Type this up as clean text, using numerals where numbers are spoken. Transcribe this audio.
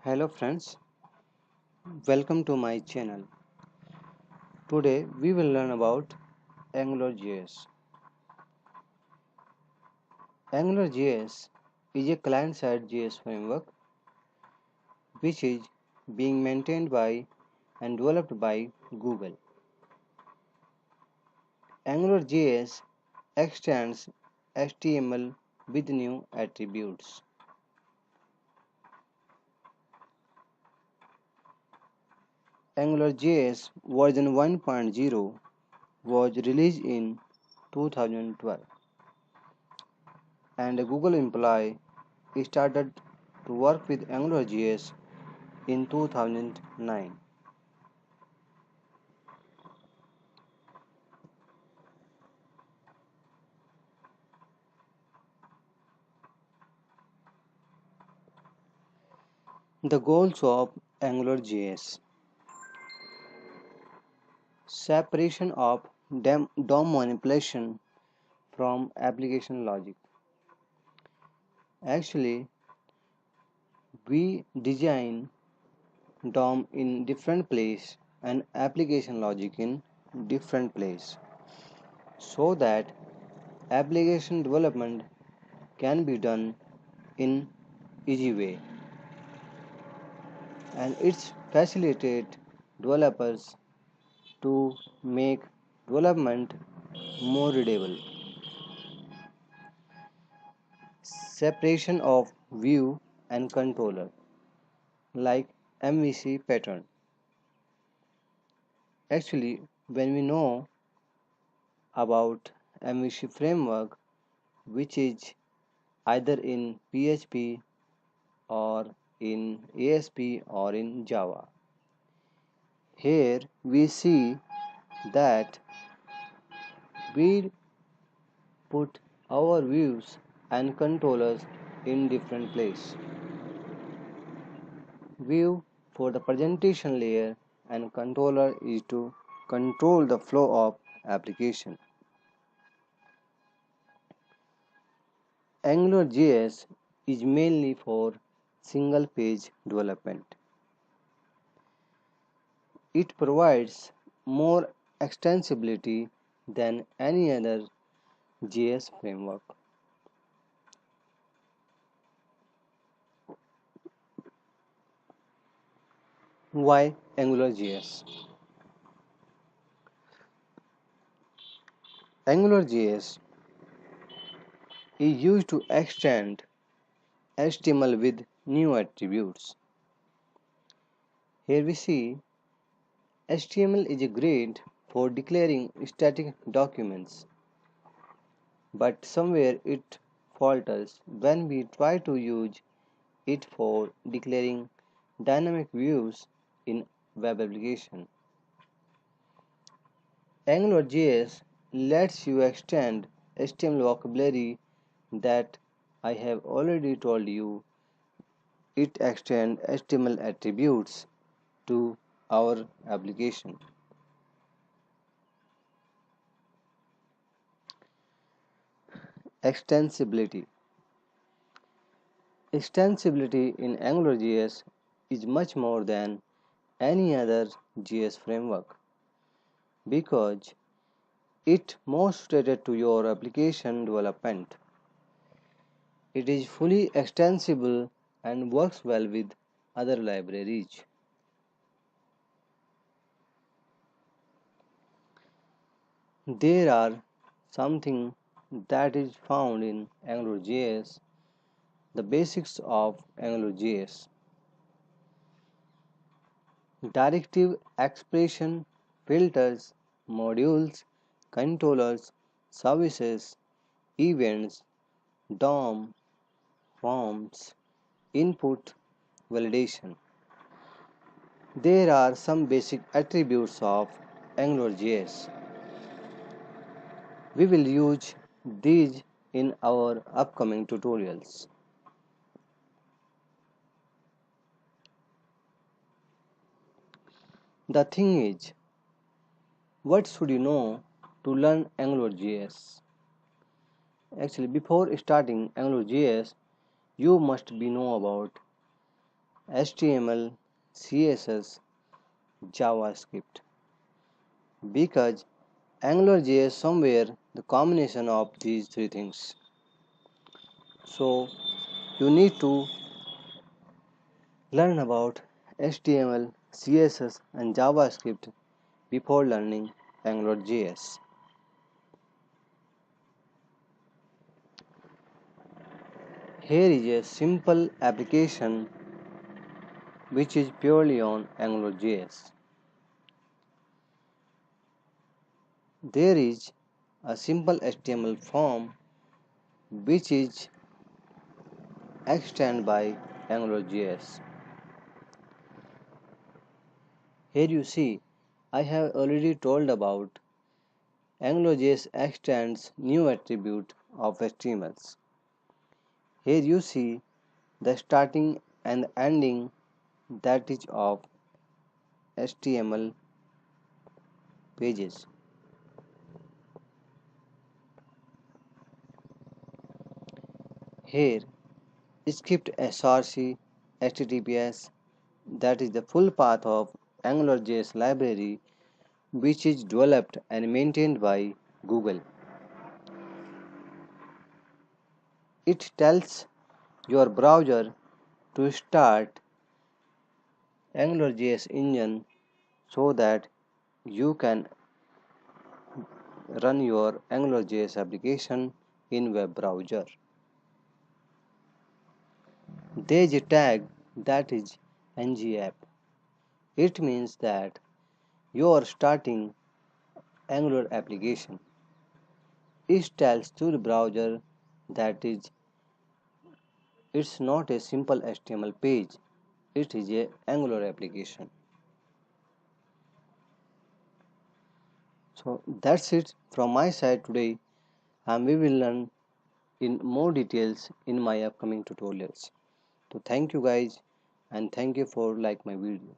Hello friends, welcome to my channel. Today we will learn about AngularJS. AngularJS is a client-side JS framework which is being maintained by and developed by Google. AngularJS extends HTML with new attributes. AngularJS version 1.0 was released in 2012 and a Google employee started to work with AngularJS in 2009. The goals of AngularJS: separation of DOM manipulation from application logic. Actually, we design DOM in different place and application logic in different place so that application development can be done in easy way, and it's facilitate developers to make development more readable. Separation of view and controller, like MVC pattern. Actually, when we know about MVC framework, which is either in PHP or in ASP or in Java, here we see that we put our views and controllers in different place. View for the presentation layer and controller is to control the flow of application. AngularJS is mainly for single page development. It provides more extensibility than any other JS framework. Why AngularJS? AngularJS is used to extend HTML with new attributes. Here we see HTML is great for declaring static documents, but somewhere it falters when we try to use it for declaring dynamic views in web application. AngularJS lets you extend HTML vocabulary that I have already told you. It extends HTML attributes to our application. Extensibility. Extensibility in AngularJS is much more than any other JS framework because it most suited to your application development. It is fully extensible and works well with other libraries. There are something that is found in AngularJS, the basics of AngularJS. Directive expression, filters, modules, controllers, services, events, DOM, forms, input, validation. There are some basic attributes of AngularJS. We will use these in our upcoming tutorials. The thing is, what should you know to learn AngularJS? Actually, before starting AngularJS, you must be know about HTML, CSS, JavaScript. Because AngularJS somewhere the combination of these three things. So you need to learn about HTML, CSS and JavaScript before learning AngularJS. Here is a simple application which is purely on AngularJS. There is a simple HTML form which is extended by AngularJS. Here you see I have already told about AngularJS extends new attribute of HTMLs. Here you see the starting and ending that is of HTML pages. Here script src https that is the full path of AngularJS library which is developed and maintained by Google. It tells your browser to start AngularJS engine so that you can run your AngularJS application in web browser. There is a tag that is ngapp. It means that you are starting Angular application. It tells to the browser that it's not a simple HTML page, it is a Angular application. So that's it from my side today, and we will learn in more details in my upcoming tutorials. So thank you guys, and thank you for like my video.